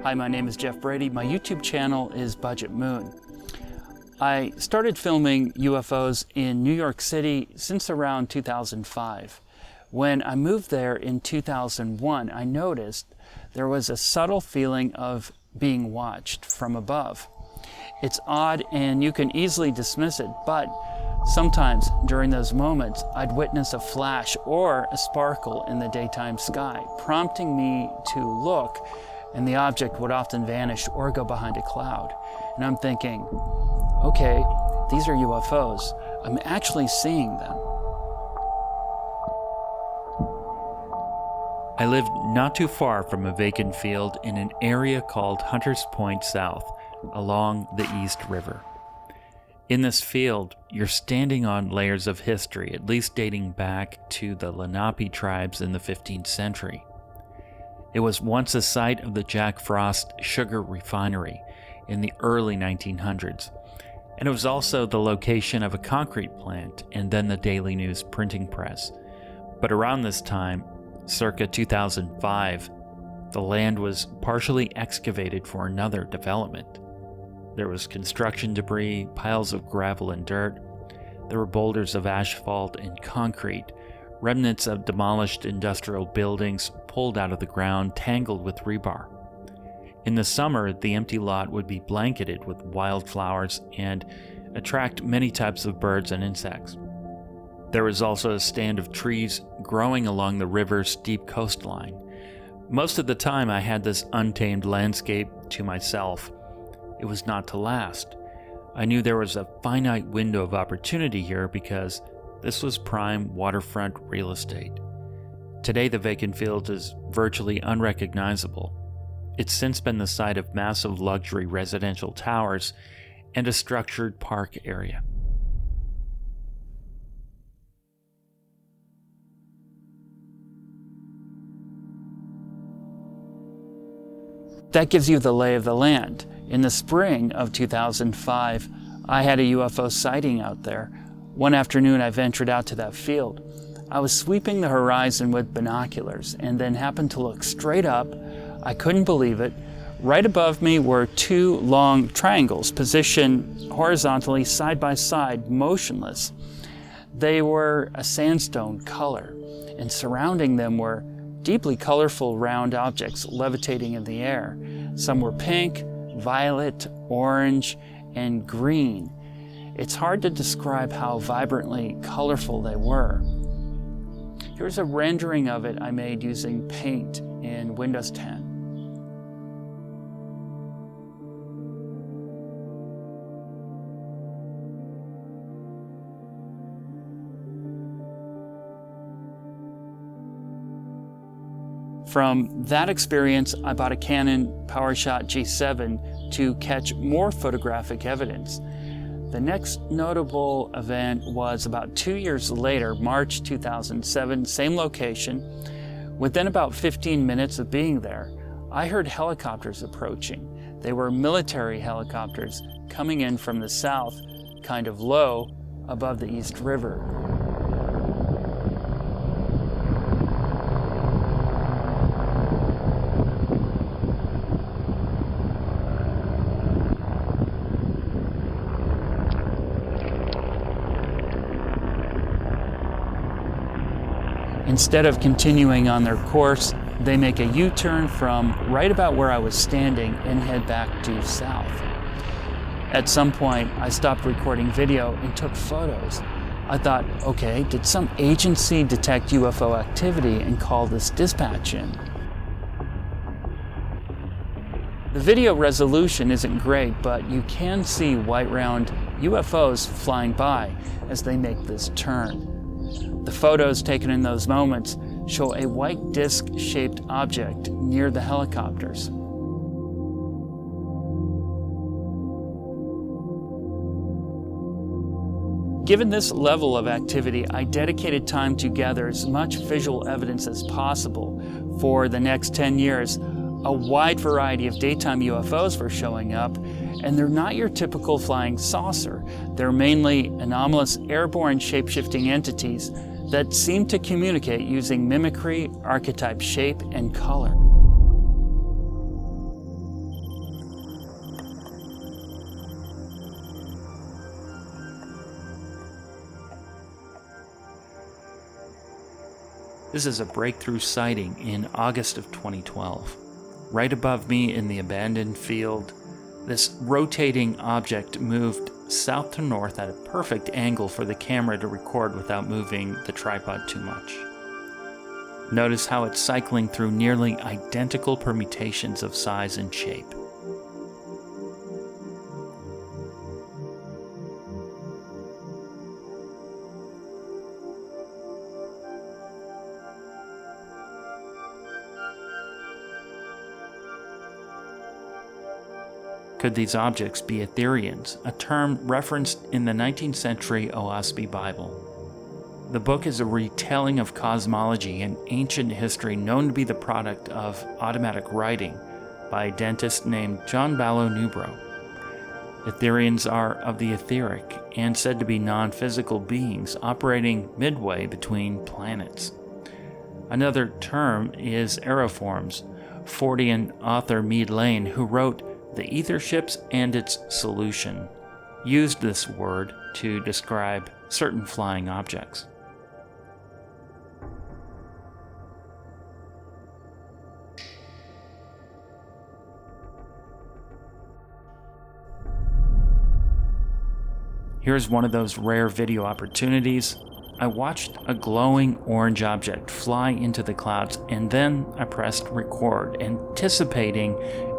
Hi, my name is Jeff Brady. My YouTube channel is budgetmoon. I started filming UFOs in New York City since around 2005. When I moved there in 2001, I noticed there was a subtle feeling of being watched from above. It's odd and you can easily dismiss it, but sometimes during those moments, I'd witness a flash or a sparkle in the daytime sky, prompting me to look, and the object would often vanish or go behind a cloud. And I'm thinking, okay, these are UFOs. I'm actually seeing them. I lived not too far from a vacant field in an area called Hunters Point South, along the East River. In this field, you're standing on layers of history, at least dating back to the Lenape tribes in the 15th century. It was once a site of the Jack Frost sugar refinery in the early 1900s, and it was also the location of a concrete plant and then the Daily News printing press. But around this time, circa 2005, the land was partially excavated for another development. There was construction debris, piles of gravel and dirt. There were boulders of asphalt and concrete, remnants of demolished industrial buildings pulled out of the ground, tangled with rebar. In the summer, the empty lot would be blanketed with wildflowers and attract many types of birds and insects. There was also a stand of trees growing along the river's steep coastline. Most of the time, I had this untamed landscape to myself. It was not to last. I knew there was a finite window of opportunity here because this was prime waterfront real estate. Today, the vacant field is virtually unrecognizable. It's since been the site of massive luxury residential towers and a structured park area. That gives you the lay of the land. In the spring of 2005, I had a UFO sighting out there. One afternoon, I ventured out to that field. I was sweeping the horizon with binoculars and then happened to look straight up. I couldn't believe it. Right above me were two long triangles positioned horizontally side by side, motionless. They were a sandstone color, and surrounding them were deeply colorful round objects levitating in the air. Some were pink, violet, orange, and green. It's hard to describe how vibrantly colorful they were. Here's a rendering of it I made using paint in Windows 10. From that experience, I bought a Canon PowerShot G7 to catch more photographic evidence. The next notable event was about 2 years later, March 2007, same location. Within about 15 minutes of being there, I heard helicopters approaching. They were military helicopters coming in from the south, kind of low, above the East River. Instead of continuing on their course, they make a U-turn from right about where I was standing and head back due south. At some point, I stopped recording video and took photos. I thought, okay, did some agency detect UFO activity and call this dispatch in? The video resolution isn't great, but you can see white round UFOs flying by as they make this turn. The photos taken in those moments show a white disc-shaped object near the helicopters. Given this level of activity, I dedicated time to gather as much visual evidence as possible. For the next 10 years, a wide variety of daytime UFOs were showing up, and they're not your typical flying saucer. They're mainly anomalous airborne shape-shifting entities that seem to communicate using mimicry, archetype shape, and color. This is a breakthrough sighting in August of 2012. Right above me in the abandoned field, this rotating object moved south to north at a perfect angle for the camera to record without moving the tripod too much. Notice how it's cycling through nearly identical permutations of size and shape. Could these objects be Etherians, a term referenced in the 19th century OASB Bible? The book is a retelling of cosmology and ancient history known to be the product of automatic writing by a dentist named John Ballow Newbrough. Etherians are of the etheric and said to be non-physical beings operating midway between planets. Another term is aeroforms. Fortean author Mead Lane, who wrote The Ether Ships and Its Solution, used this word to describe certain flying objects. Here's one of those rare video opportunities. I watched a glowing orange object fly into the clouds, and then I pressed record, anticipating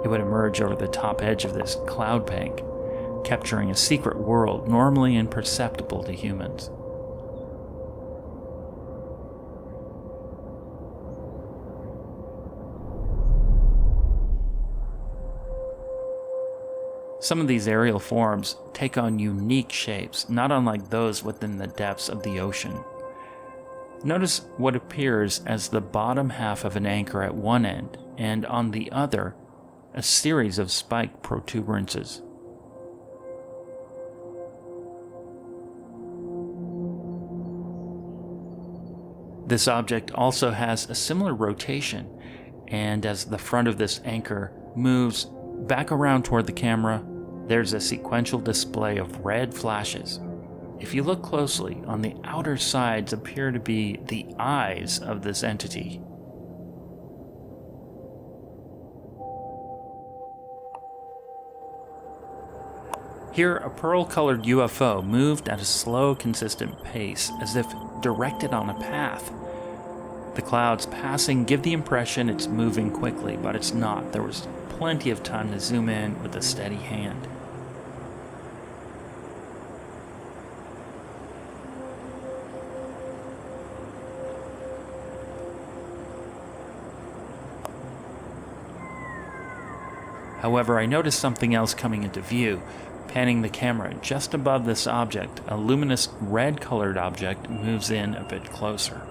it would emerge over the top edge of this cloud bank, capturing a secret world normally imperceptible to humans. Some of these aerial forms take on unique shapes, not unlike those within the depths of the ocean. Notice what appears as the bottom half of an anchor at one end, and on the other, a series of spiked protuberances. This object also has a similar rotation, and as the front of this anchor moves back around toward the camera, there's a sequential display of red flashes. If you look closely, on the outer sides appear to be the eyes of this entity. Here, a pearl-colored UFO moved at a slow, consistent pace, as if directed on a path. The clouds passing give the impression it's moving quickly, but it's not. There was plenty of time to zoom in with a steady hand. However, I noticed something else coming into view. Panning the camera just above this object, a luminous red-colored object moves in a bit closer.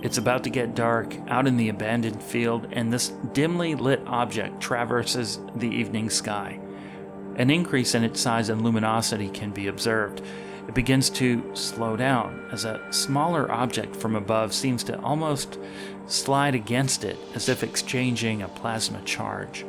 It's about to get dark out in the abandoned field, and this dimly lit object traverses the evening sky. An increase in its size and luminosity can be observed. It begins to slow down as a smaller object from above seems to almost slide against it, as if exchanging a plasma charge.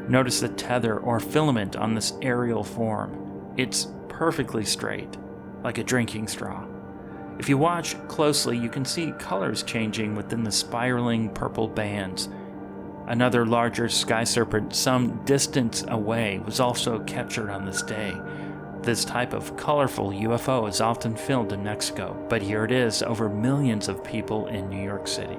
Notice the tether or filament on this aerial form. It's perfectly straight, like a drinking straw. If you watch closely, you can see colors changing within the spiraling purple bands. Another larger sky serpent some distance away was also captured on this day. This type of colorful UFO is often filmed in Mexico, but here it is over millions of people in New York City.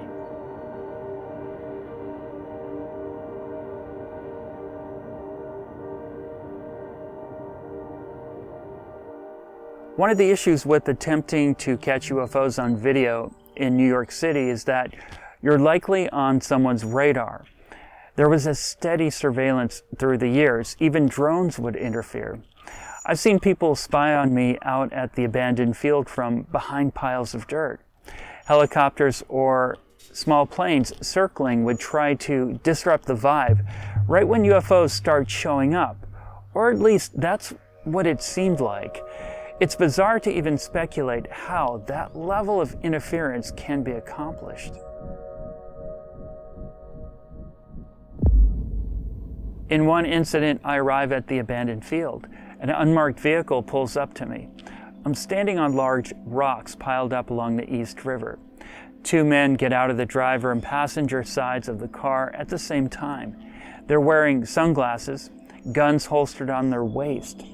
One of the issues with attempting to catch UFOs on video in New York City is that you're likely on someone's radar. There was a steady surveillance through the years. Even drones would interfere. I've seen people spy on me out at the abandoned field from behind piles of dirt. Helicopters or small planes circling would try to disrupt the vibe right when UFOs start showing up, or at least that's what it seemed like. It's bizarre to even speculate how that level of interference can be accomplished. In one incident, I arrive at the abandoned field. An unmarked vehicle pulls up to me. I'm standing on large rocks piled up along the East River. Two men get out of the driver and passenger sides of the car at the same time. They're wearing sunglasses, guns holstered on their waist.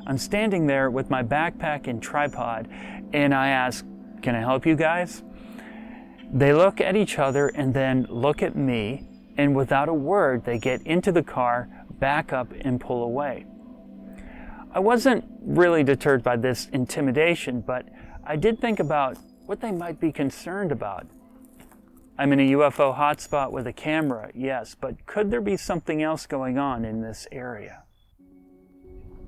I'm standing there with my backpack and tripod, and I ask, "Can I help you guys?" They look at each other and then look at me, and without a word, they get into the car, back up, and pull away. I wasn't really deterred by this intimidation, but I did think about what they might be concerned about. I'm in a UFO hotspot with a camera, yes, but could there be something else going on in this area?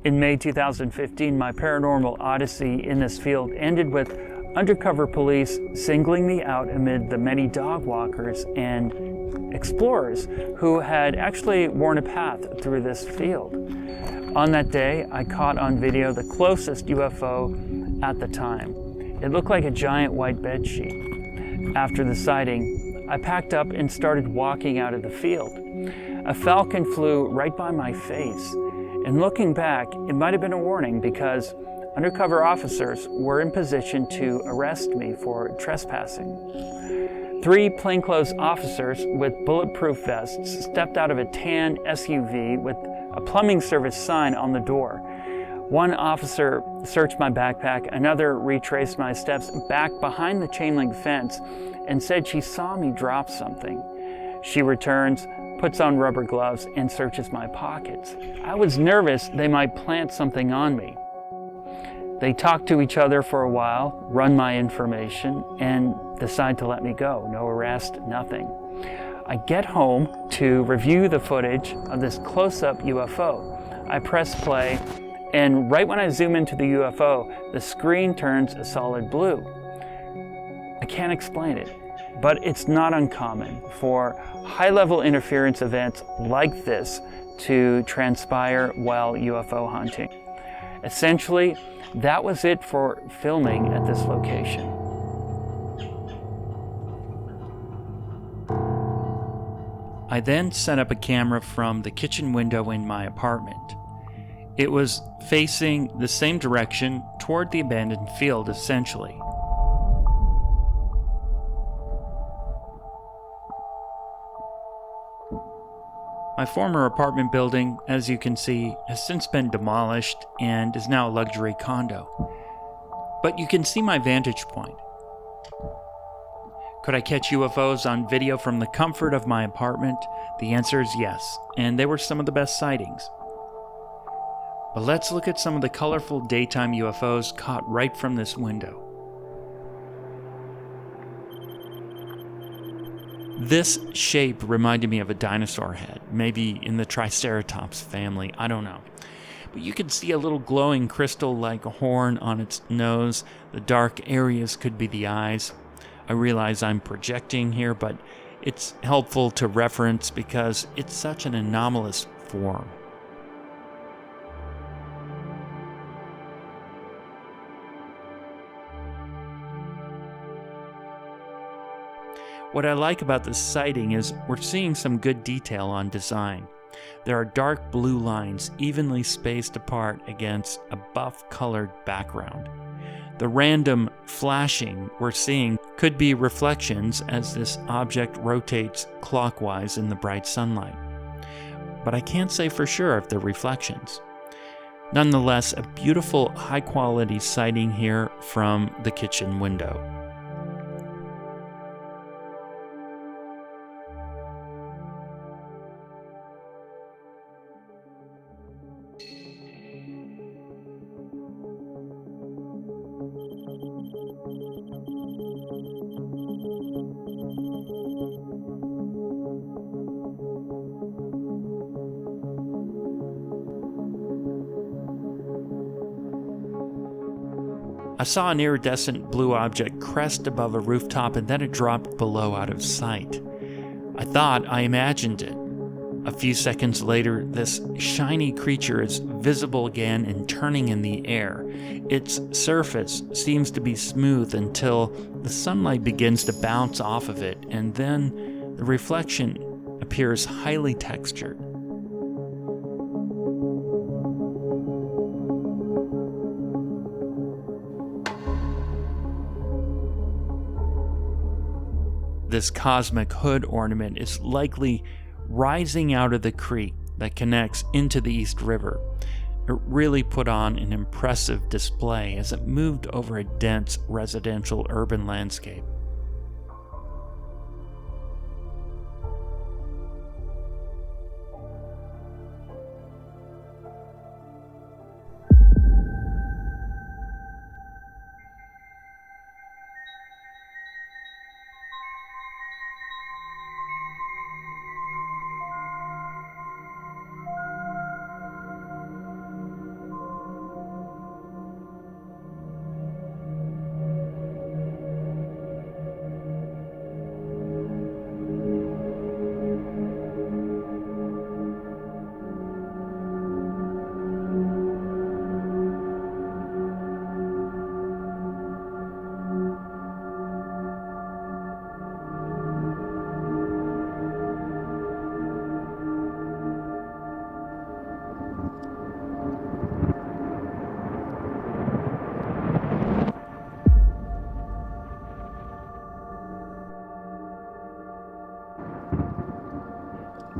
In May 2015, my paranormal odyssey in this field ended with undercover police singling me out amid the many dog walkers and explorers who had actually worn a path through this field. On that day, I caught on video the closest UFO at the time. It looked like a giant white bedsheet. After the sighting, I packed up and started walking out of the field. A falcon flew right by my face, and looking back, it might have been a warning because undercover officers were in position to arrest me for trespassing. 3 plainclothes officers with bulletproof vests stepped out of a tan SUV with a plumbing service sign on the door. One officer searched my backpack, another retraced my steps back behind the chain link fence and said she saw me drop something. She returns, puts on rubber gloves, and searches my pockets. I was nervous they might plant something on me. They talk to each other for a while, run my information, and decide to let me go. No arrest, nothing. I get home to review the footage of this close-up UFO. I press play, and right when I zoom into the UFO, the screen turns a solid blue. I can't explain it, but it's not uncommon for high-level interference events like this to transpire while UFO hunting. Essentially, that was it for filming at this location. I then set up a camera from the kitchen window in my apartment. It was facing the same direction toward the abandoned field, essentially. My former apartment building, as you can see, has since been demolished and is now a luxury condo. But you can see my vantage point. Could I catch UFOs on video from the comfort of my apartment? The answer is yes, and they were some of the best sightings. But let's look at some of the colorful daytime UFOs caught right from this window. This shape reminded me of a dinosaur head, maybe in the Triceratops family, I don't know. But you can see a little glowing crystal-like horn on its nose. The dark areas could be the eyes. I realize I'm projecting here, but it's helpful to reference because it's such an anomalous form. What I like about this sighting is we're seeing some good detail on design. There are dark blue lines evenly spaced apart against a buff-colored background. The random flashing we're seeing could be reflections as this object rotates clockwise in the bright sunlight. But I can't say for sure if they're reflections. Nonetheless, a beautiful, high-quality sighting here from the kitchen window. I saw an iridescent blue object crest above a rooftop and then it dropped below out of sight. I thought I imagined it. A few seconds later, this shiny creature is visible again and turning in the air. Its surface seems to be smooth until the sunlight begins to bounce off of it, and then the reflection appears highly textured. This cosmic hood ornament is likely rising out of the creek that connects into the East River. It really put on an impressive display as it moved over a dense residential urban landscape.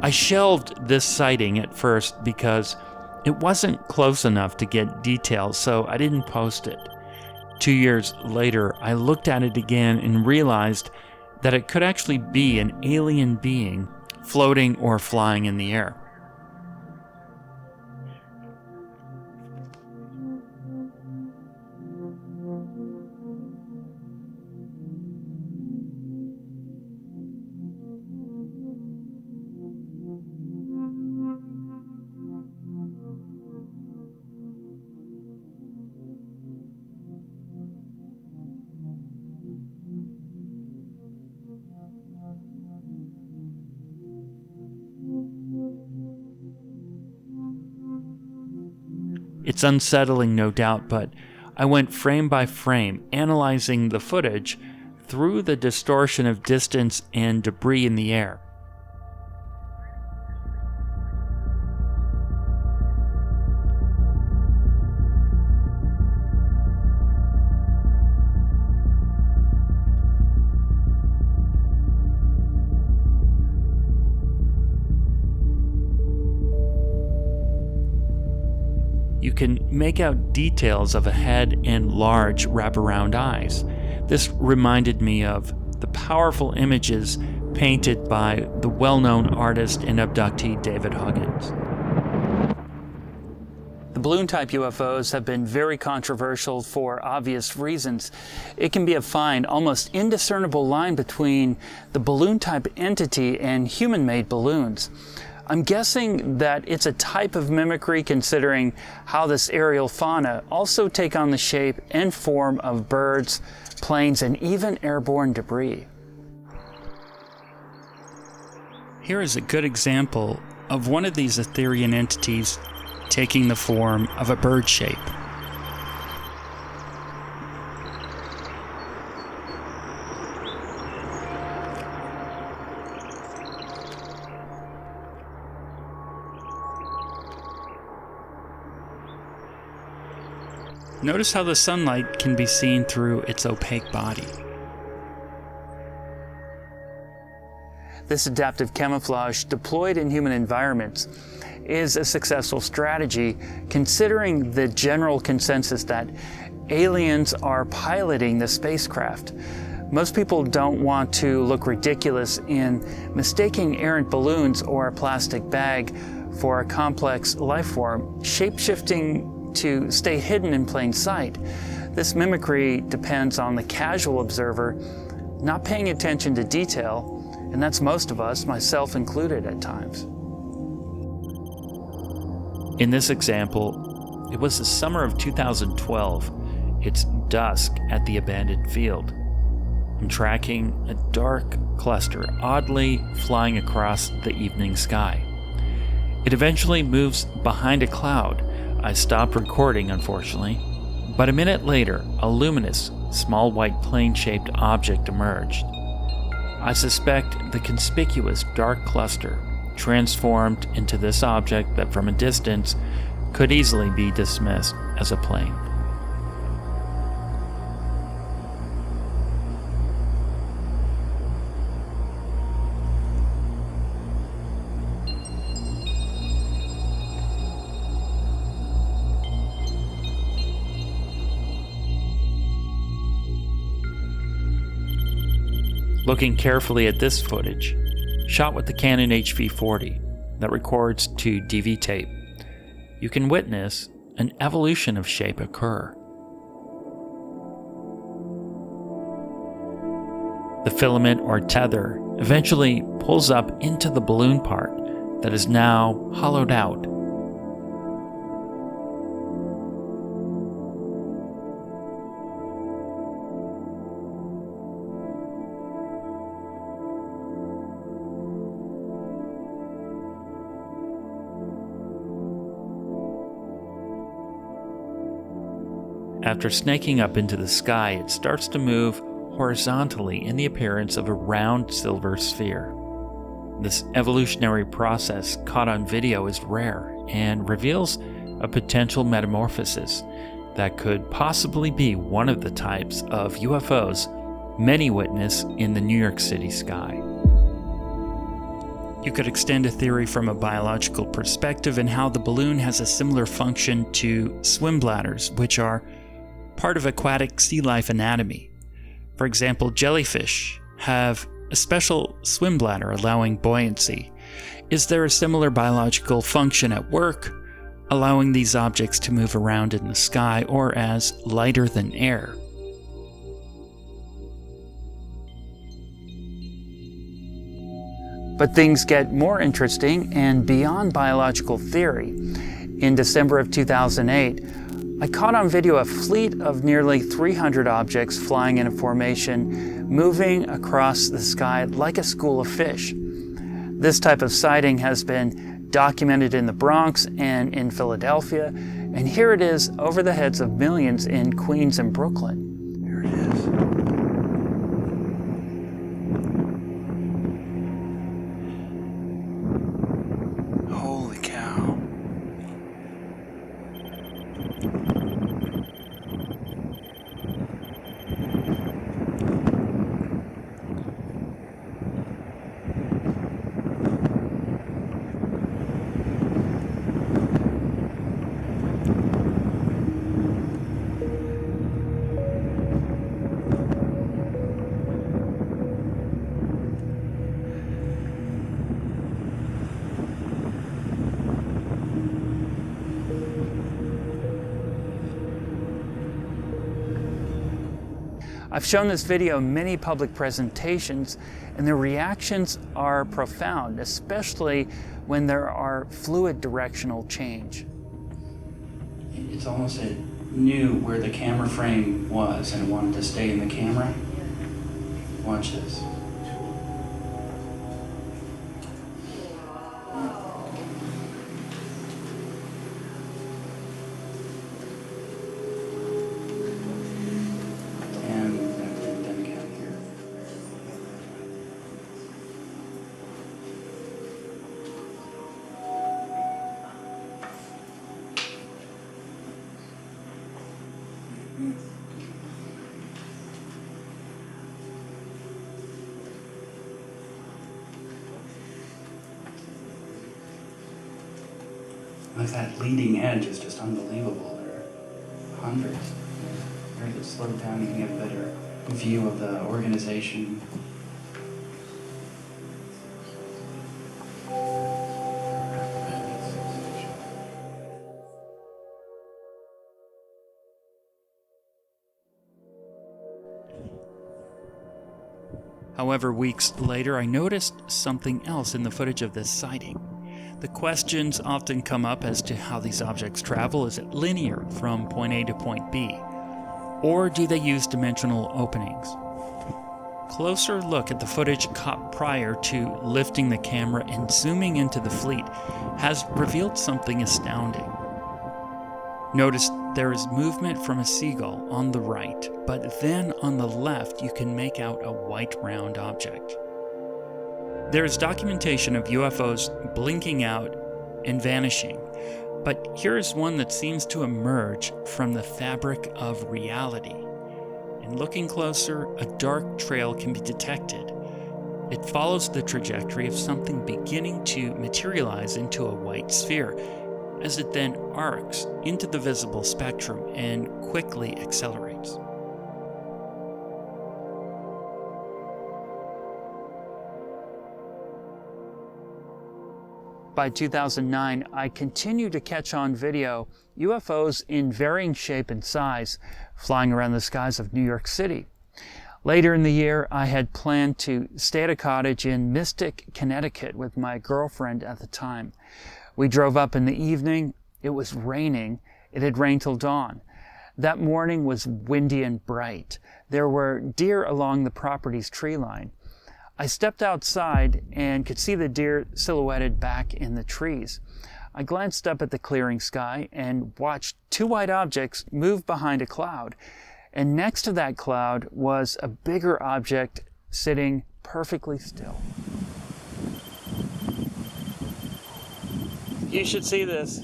I shelved this sighting at first because it wasn't close enough to get details, so I didn't post it. 2 years later, I looked at it again and realized that it could actually be an alien being floating or flying in the air. It's unsettling, no doubt, but I went frame by frame, analyzing the footage through the distortion of distance and debris in the air. You can make out details of a head and large wraparound eyes. This reminded me of the powerful images painted by the well-known artist and abductee David Huggins. The balloon-type UFOs have been very controversial for obvious reasons. It can be a fine, almost indiscernible line between the balloon-type entity and human-made balloons. I'm guessing that it's a type of mimicry considering how this aerial fauna also take on the shape and form of birds, planes, and even airborne debris. Here is a good example of one of these Etherian entities taking the form of a bird shape. Notice how the sunlight can be seen through its opaque body. This adaptive camouflage deployed in human environments is a successful strategy considering the general consensus that aliens are piloting the spacecraft. Most people don't want to look ridiculous in mistaking errant balloons or a plastic bag for a complex life form, shape-shifting to stay hidden in plain sight. This mimicry depends on the casual observer not paying attention to detail, and that's most of us, myself included at times. In this example, it was the summer of 2012. It's dusk at the abandoned field. I'm tracking a dark cluster oddly flying across the evening sky. It eventually moves behind a cloud. I stopped recording, unfortunately, but a minute later, a luminous, small white plane-shaped object emerged. I suspect the conspicuous dark cluster transformed into this object that from a distance could easily be dismissed as a plane. Looking carefully at this footage, shot with the Canon HV40 that records to DV tape, you can witness an evolution of shape occur. The filament or tether eventually pulls up into the balloon part that is now hollowed out. After snaking up into the sky, it starts to move horizontally in the appearance of a round silver sphere. This evolutionary process caught on video is rare and reveals a potential metamorphosis that could possibly be one of the types of UFOs many witness in the New York City sky. You could extend a theory from a biological perspective in how the balloon has a similar function to swim bladders, which are part of aquatic sea life anatomy. For example, jellyfish have a special swim bladder allowing buoyancy. Is there a similar biological function at work, allowing these objects to move around in the sky or as lighter than air? But things get more interesting and beyond biological theory. In December of 2008, I caught on video a fleet of nearly 300 objects flying in a formation, moving across the sky like a school of fish. This type of sighting has been documented in the Bronx and in Philadelphia, and here it is over the heads of millions in Queens and Brooklyn. There it is. Holy cow. I've shown this video in many public presentations, and the reactions are profound, especially when there are fluid directional change. It's almost it knew where the camera frame was and it wanted to stay in the camera. Watch this. Like that leading edge is just unbelievable. There are hundreds. Very to slow down, you can get a better view of the organization. However, weeks later, I noticed something else in the footage of this sighting. The questions often come up as to how these objects travel. Is it linear from point A to point B? Or do they use dimensional openings? Closer look at the footage caught prior to lifting the camera and zooming into the fleet has revealed something astounding. Notice there is movement from a seagull on the right, but then on the left you can make out a white round object. There is documentation of UFOs blinking out and vanishing, but here is one that seems to emerge from the fabric of reality. And looking closer, a dark trail can be detected. It follows the trajectory of something beginning to materialize into a white sphere, as it then arcs into the visible spectrum and quickly accelerates. By 2009, I continued to catch on video UFOs in varying shape and size flying around the skies of New York City. Later in the year, I had planned to stay at a cottage in Mystic, Connecticut with my girlfriend at the time. We drove up in the evening. It was raining. It had rained till dawn. That morning was windy and bright. There were deer along the property's tree line. I stepped outside and could see the deer silhouetted back in the trees. I glanced up at the clearing sky and watched two white objects move behind a cloud. And next to that cloud was a bigger object sitting perfectly still. You should see this.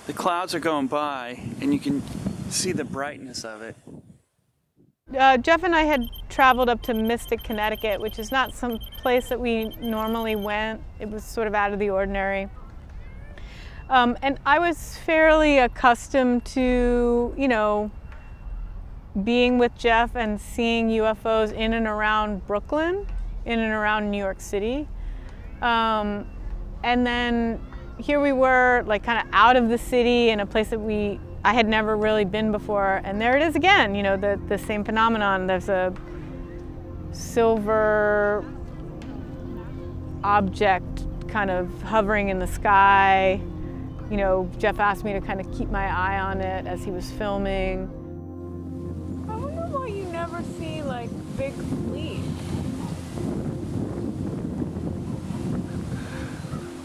The clouds are going by, and you can see the brightness of it. Jeff and I had traveled up to Mystic, Connecticut, which is not some place that we normally went. It was sort of out of the ordinary. And I was fairly accustomed to, being with Jeff and seeing UFOs in and around Brooklyn, in and around New York City. And then here we were, like kind of out of the city in a place that I had never really been before. And there it is again, the same phenomenon. There's a silver object kind of hovering in the sky. Jeff asked me to kind of keep my eye on it as he was filming. I wonder why you never see like big fleets.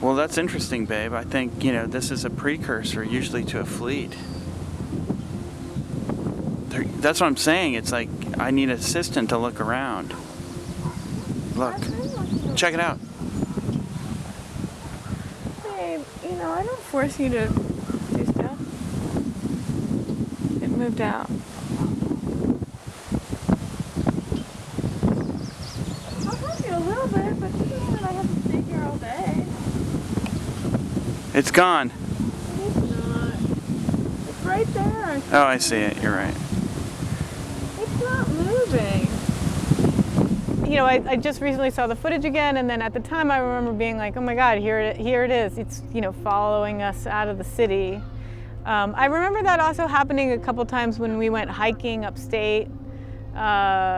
Well, that's interesting, babe. I think, this is a precursor usually to a fleet. That's what I'm saying. It's like I need an assistant to look around. Look. Check it out. Babe, I don't force you to do stuff. It moved out. I'll help you a little bit, but you know that I have to stay here all day. It's gone. It's not. It's right there. Oh, I see it. You're right. It's not moving. I just recently saw the footage again, and then at the time I remember being like, oh my God, here it is. It's, following us out of the city. I remember that also happening a couple times when we went hiking upstate. Again,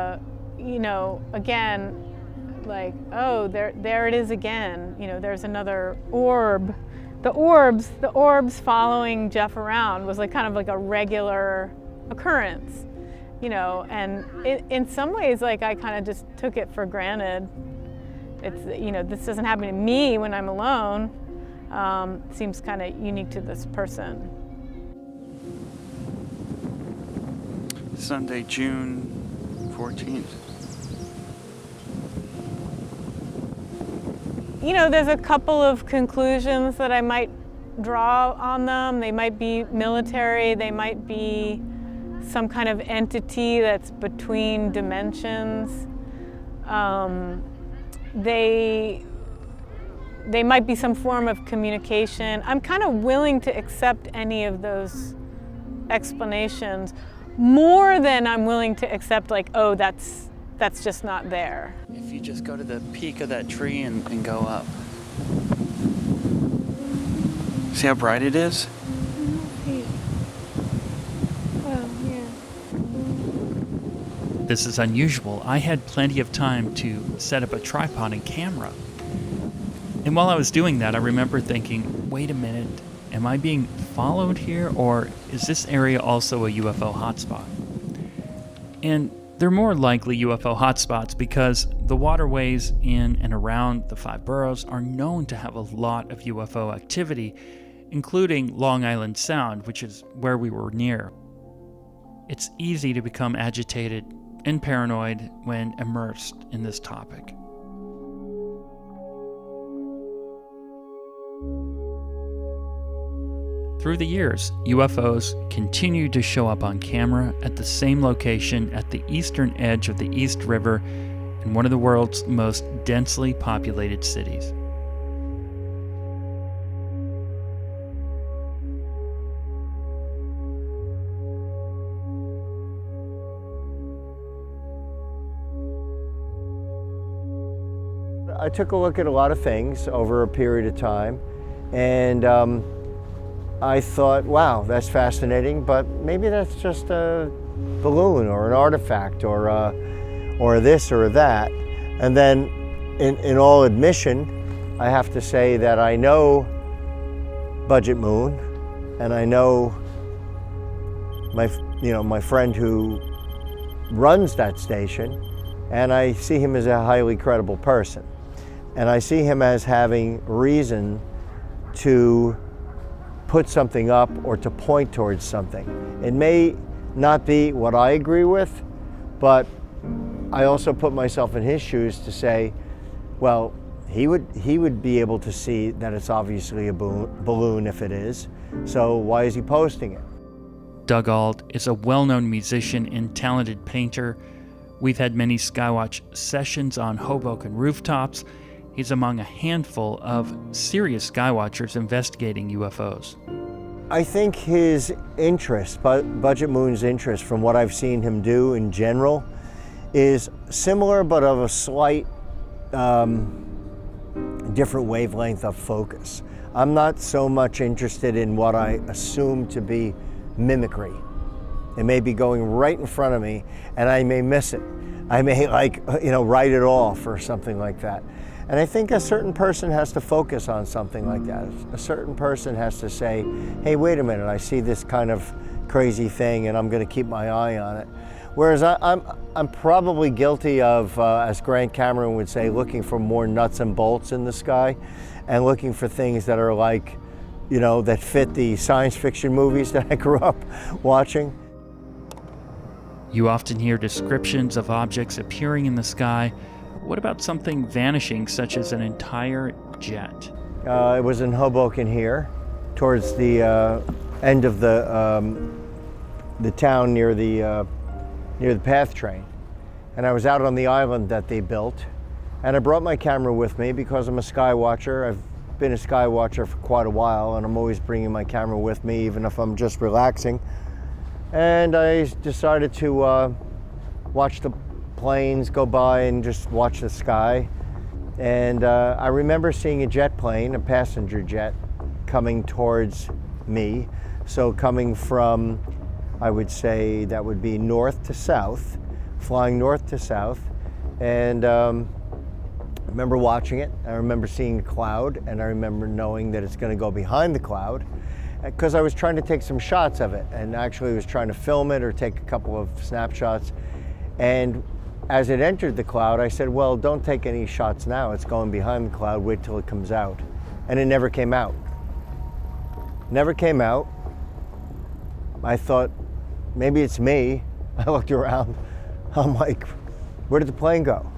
like, oh, there it is again. There's another orb. The orbs following Jeff around was like kind of like a regular occurrence. And in some ways, like, I kind of just took it for granted. It's, this doesn't happen to me when I'm alone. Seems kind of unique to this person. Sunday, June 14th. There's a couple of conclusions that I might draw on them. They might be military, they might be some kind of entity that's between dimensions. They might be some form of communication. I'm kind of willing to accept any of those explanations more than I'm willing to accept like, oh, that's just not there. If you just go to the peak of that tree and go up. See how bright it is? this is unusual, I had plenty of time to set up a tripod and camera. And while I was doing that, I remember thinking, wait a minute, am I being followed here, or is this area also a UFO hotspot? And they're more likely UFO hotspots because the waterways in and around the 5 boroughs are known to have a lot of UFO activity, including Long Island Sound, which is where we were near. It's easy to become agitated and paranoid when immersed in this topic. Through the years, UFOs continued to show up on camera at the same location at the eastern edge of the East River in one of the world's most densely populated cities. I took a look at a lot of things over a period of time, and I thought, wow, that's fascinating, but maybe that's just a balloon or an artifact or this or that. And then in all admission, I have to say that I know Budget Moon, and I know my friend who runs that station, and I see him as a highly credible person. And I see him as having reason to put something up or to point towards something. It may not be what I agree with, but I also put myself in his shoes to say, well, he would be able to see that it's obviously a balloon if it is, so why is he posting it? Doug Auld is a well-known musician and talented painter. We've had many Skywatch sessions on Hoboken rooftops. He's among a handful of serious Skywatchers investigating UFOs. I think his interest, Budget Moon's interest, from what I've seen him do in general, is similar but of a slight different wavelength of focus. I'm not so much interested in what I assume to be mimicry. It may be going right in front of me and I may miss it. I may write it off or something like that. And I think a certain person has to focus on something like that. A certain person has to say, hey, wait a minute, I see this kind of crazy thing and I'm going to keep my eye on it. Whereas I'm probably guilty of, as Grant Cameron would say, looking for more nuts and bolts in the sky and looking for things that are like, that fit the science fiction movies that I grew up watching. You often hear descriptions of objects appearing in the sky. What about something vanishing, such as an entire jet? It was in Hoboken here, towards the end of the town near the PATH train. And I was out on the island that they built, and I brought my camera with me because I'm a Skywatcher. I've been a Skywatcher for quite a while, and I'm always bringing my camera with me, even if I'm just relaxing. And I decided to watch the planes go by and just watch the sky. And I remember seeing a jet plane, a passenger jet, coming towards me. So coming from, I would say that would be north to south, flying north to south. And I remember watching it. I remember seeing the cloud, and I remember knowing that it's going to go behind the cloud, because I was trying to take some shots of it, and actually was trying to film it or take a couple of snapshots. And as it entered the cloud, I said, well, don't take any shots now. It's going behind the cloud. Wait till it comes out. And it never came out. Never came out. I thought, maybe it's me. I looked around. I'm like, where did the plane go?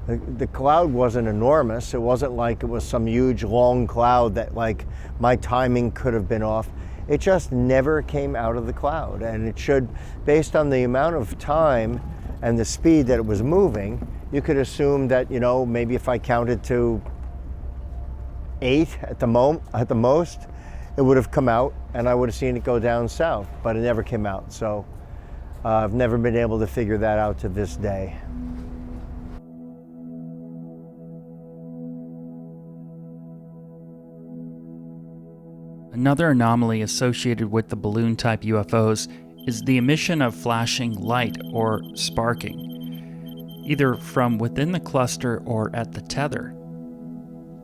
The cloud wasn't enormous. It wasn't like it was some huge, long cloud that like my timing could have been off. It just never came out of the cloud. And it should, based on the amount of time and the speed that it was moving, you could assume that, maybe if I counted to 8 at the most, it would have come out and I would have seen it go down south, but it never came out. So I've never been able to figure that out to this day. Another anomaly associated with the balloon-type UFOs is the emission of flashing light or sparking. either from within the cluster or at the tether.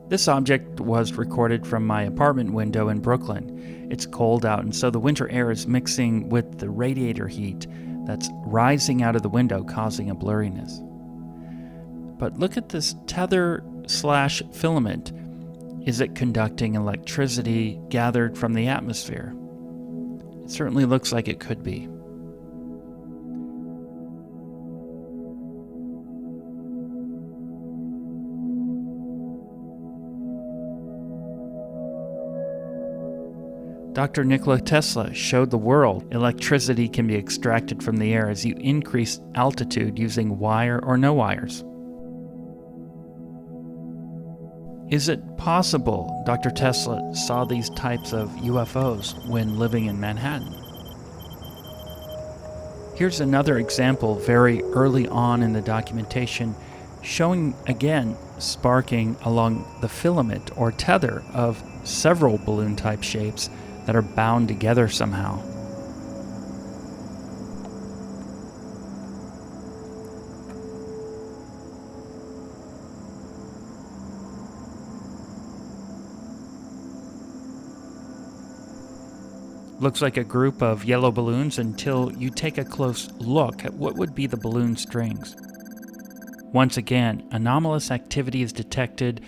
This object was recorded from my apartment window in Brooklyn. It's cold out, and so the winter air is mixing with the radiator heat that's rising out of the window, causing a blurriness. But look at this tether/filament. Is it conducting electricity gathered from the atmosphere? It certainly looks like it could be. Dr. Nikola Tesla showed the world electricity can be extracted from the air as you increase altitude using wire or no wires. Is it possible Dr. Tesla saw these types of UFOs when living in Manhattan? Here's another example very early on in the documentation, showing again sparking along the filament or tether of several balloon-type shapes that are bound together somehow. Looks like a group of yellow balloons until you take a close look at what would be the balloon strings. Once again, anomalous activity is detected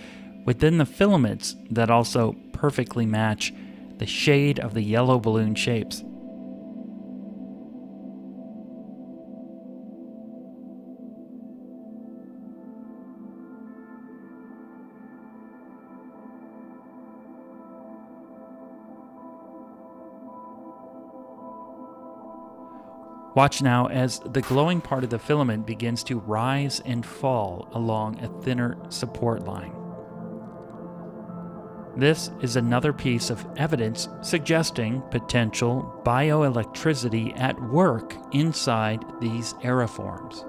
within the filaments that also perfectly match the shade of the yellow balloon shapes. Watch now as the glowing part of the filament begins to rise and fall along a thinner support line. This is another piece of evidence suggesting potential bioelectricity at work inside these aeroforms.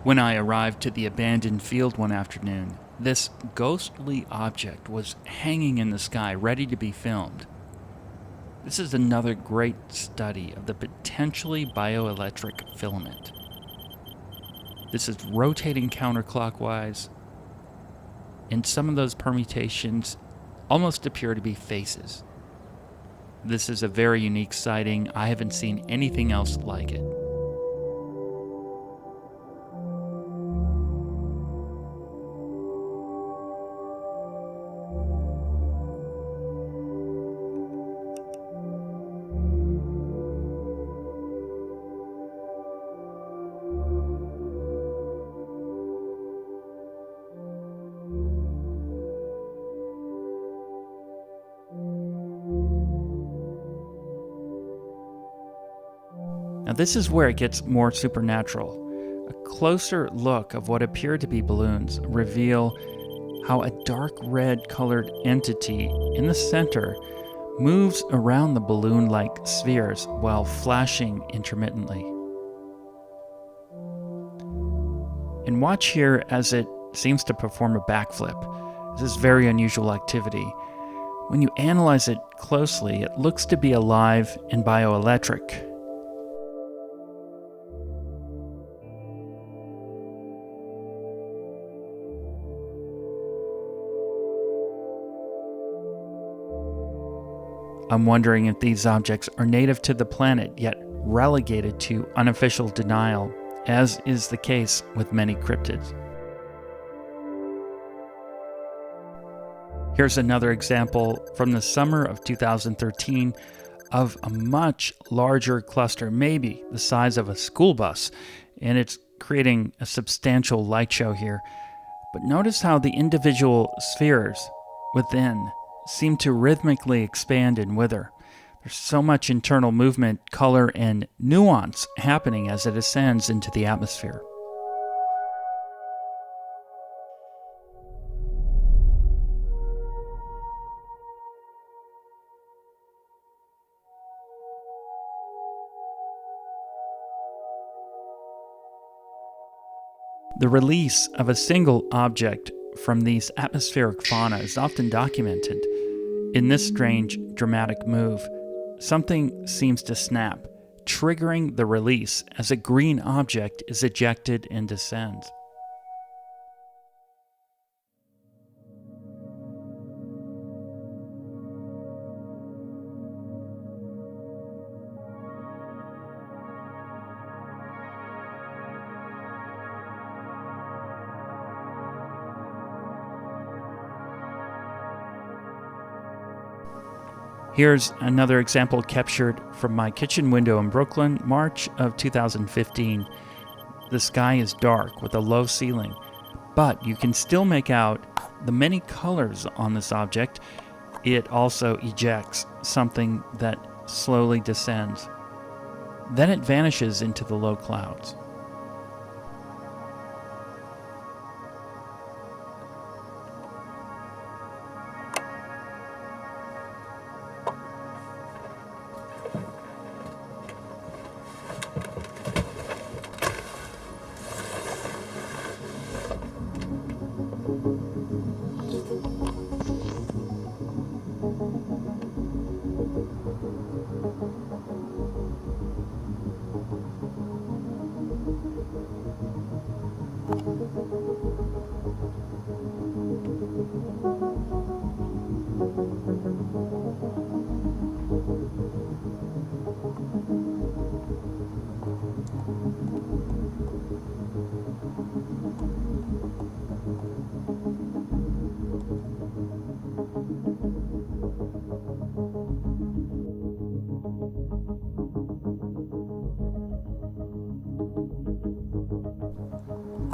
When I arrived to the abandoned field one afternoon, this ghostly object was hanging in the sky, ready to be filmed. This is another great study of the potentially bioelectric filament. This is rotating counterclockwise, and some of those permutations almost appear to be faces. This is a very unique sighting. I haven't seen anything else like it. Now this is where it gets more supernatural. A closer look of what appear to be balloons reveal how a dark red colored entity in the center moves around the balloon-like spheres while flashing intermittently. And watch here as it seems to perform a backflip. This is very unusual activity. When you analyze it closely, it looks to be alive and bioelectric. I'm wondering if these objects are native to the planet, yet relegated to unofficial denial, as is the case with many cryptids. Here's another example from the summer of 2013 of a much larger cluster, maybe the size of a school bus, and it's creating a substantial light show here. But notice how the individual spheres within seem to rhythmically expand and wither. There's so much internal movement, color, and nuance happening as it ascends into the atmosphere. The release of a single object from these atmospheric fauna is often documented. In this strange, dramatic move, something seems to snap, triggering the release as a green object is ejected and descends. Here's another example captured from my kitchen window in Brooklyn, March of 2015. The sky is dark with a low ceiling, but you can still make out the many colors on this object. It also ejects something that slowly descends. Then it vanishes into the low clouds.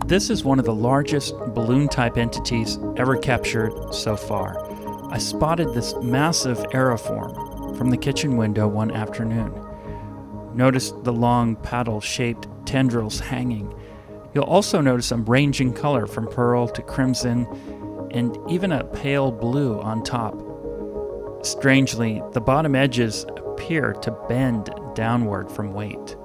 This is one of the largest balloon-type entities ever captured so far. I spotted this massive aeroform from the kitchen window one afternoon. Notice the long paddle-shaped tendrils hanging. You'll also notice some ranging color from pearl to crimson and even a pale blue on top. Strangely, the bottom edges appear to bend downward from weight.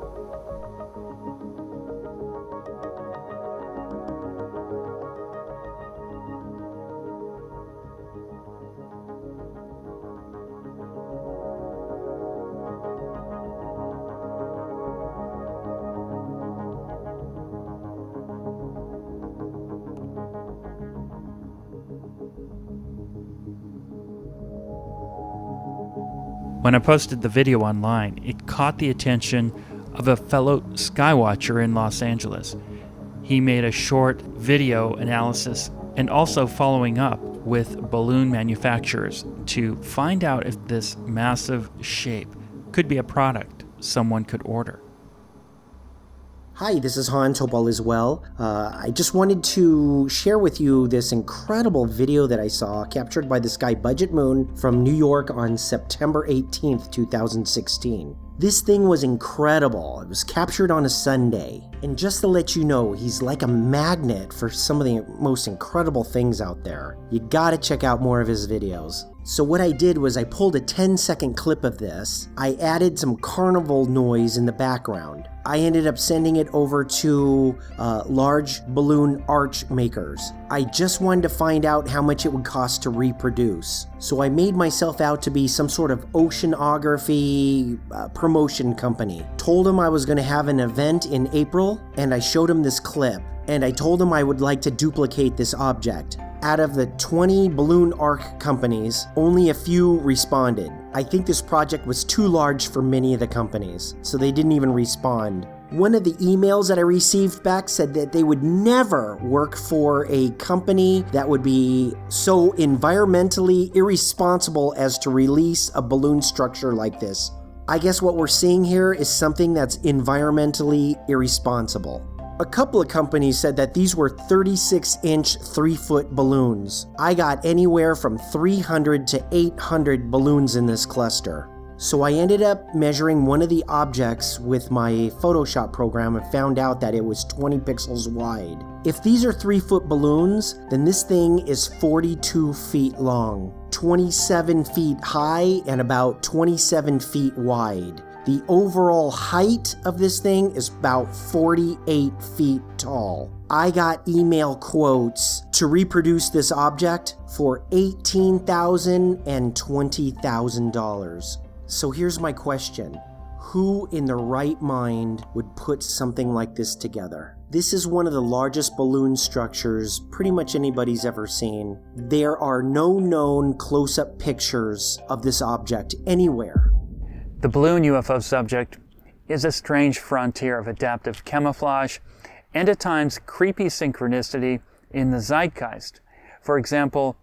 When I posted the video online, it caught the attention of a fellow skywatcher in Los Angeles. He made a short video analysis and also following up with balloon manufacturers to find out if this massive shape could be a product someone could order. Hi, this is Han Topal as well. I just wanted to share with you this incredible video that I saw captured by the sky budgetmoon from New York on September 18th, 2016. This thing was incredible. It was captured on a Sunday. And just to let you know, he's like a magnet for some of the most incredible things out there. You gotta check out more of his videos. So what I did was I pulled a 10-second clip of this. I added some carnival noise in the background. I ended up sending it over to large balloon arch makers. I just wanted to find out how much it would cost to reproduce. So I made myself out to be some sort of oceanography promotion company. Told them I was going to have an event in April, and I showed them this clip. And I told them I would like to duplicate this object. Out of the 20 balloon arc companies, only a few responded. I think this project was too large for many of the companies, so they didn't even respond. One of the emails that I received back said that they would never work for a company that would be so environmentally irresponsible as to release a balloon structure like this. I guess what we're seeing here is something that's environmentally irresponsible. A couple of companies said that these were 36-inch 3-foot balloons. I got anywhere from 300 to 800 balloons in this cluster. So I ended up measuring one of the objects with my Photoshop program and found out that it was 20 pixels wide. If these are 3-foot balloons, then this thing is 42 feet long, 27 feet high, and about 27 feet wide. The overall height of this thing is about 48 feet tall. I got email quotes to reproduce this object for $18,000 and $20,000. So here's my question. Who in their right mind would put something like this together? This is one of the largest balloon structures pretty much anybody's ever seen. There are no known close-up pictures of this object anywhere. The balloon UFO subject is a strange frontier of adaptive camouflage and at times creepy synchronicity in the zeitgeist. For example,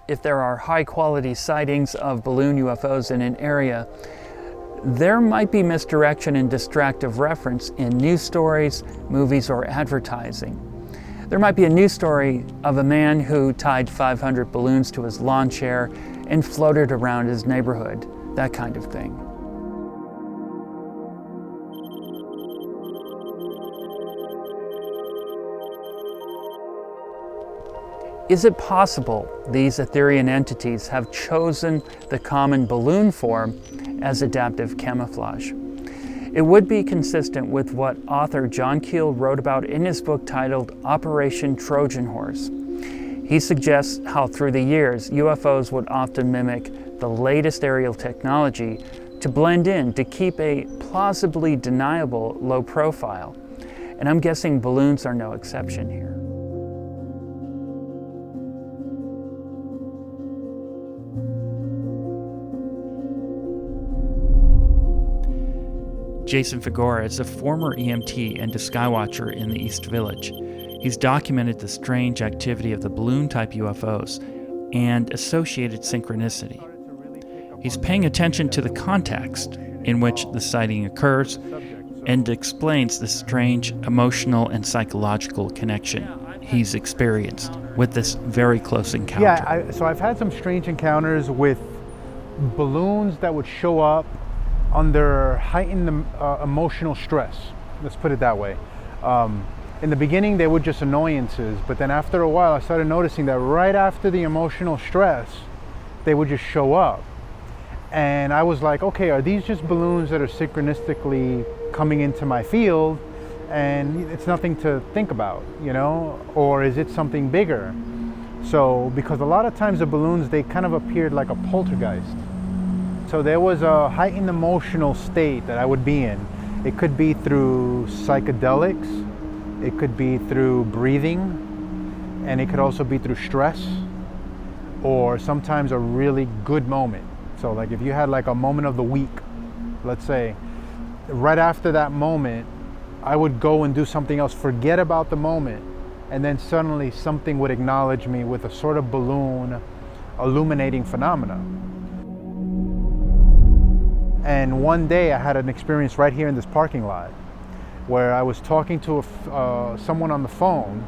if there are high-quality sightings of balloon UFOs in an area, there might be misdirection and distractive reference in news stories, movies, or advertising. There might be a news story of a man who tied 500 balloons to his lawn chair and floated around his neighborhood, that kind of thing. Is it possible these Etherian entities have chosen the common balloon form as adaptive camouflage? It would be consistent with what author John Keel wrote about in his book titled Operation Trojan Horse. He suggests how through the years, UFOs would often mimic the latest aerial technology to blend in to keep a plausibly deniable low profile. And I'm guessing balloons are no exception here. Jason Figura is a former EMT and a skywatcher in the East Village. He's documented the strange activity of the balloon-type UFOs and associated synchronicity. He's paying attention to the context in which the sighting occurs and explains the strange emotional and psychological connection he's experienced with this very close encounter. Yeah, so I've had some strange encounters with balloons that would show up under heightened emotional stress. Let's put it that way. In the beginning, they were just annoyances, but then after a while, I started noticing that right after the emotional stress, they would just show up. And I was like, okay, are these just balloons that are synchronistically coming into my field and it's nothing to think about, you know? Or is it something bigger? So, because a lot of times the balloons, they kind of appeared like a poltergeist. So there was a heightened emotional state that I would be in. It could be through psychedelics, it could be through breathing, and it could also be through stress, or sometimes a really good moment. So like if you had like a moment of the week, let's say, right after that moment, I would go and do something else, forget about the moment, and then suddenly something would acknowledge me with a sort of balloon illuminating phenomena. And one day I had an experience right here in this parking lot where I was talking to someone on the phone,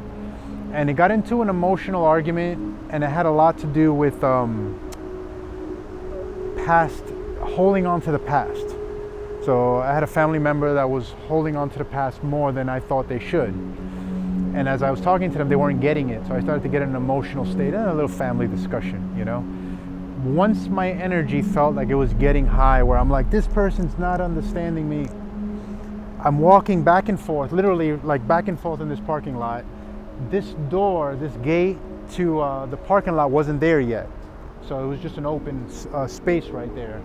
and it got into an emotional argument, and it had a lot to do with holding on to the past. So I had a family member that was holding on to the past more than I thought they should. And as I was talking to them, they weren't getting it. So I started to get in an emotional state and a little family discussion, you know. Once my energy felt like it was getting high, where I'm like, this person's not understanding me, I'm walking back and forth, literally like back and forth in this parking lot. This door, this gate to the parking lot wasn't there yet. So it was just an open space right there.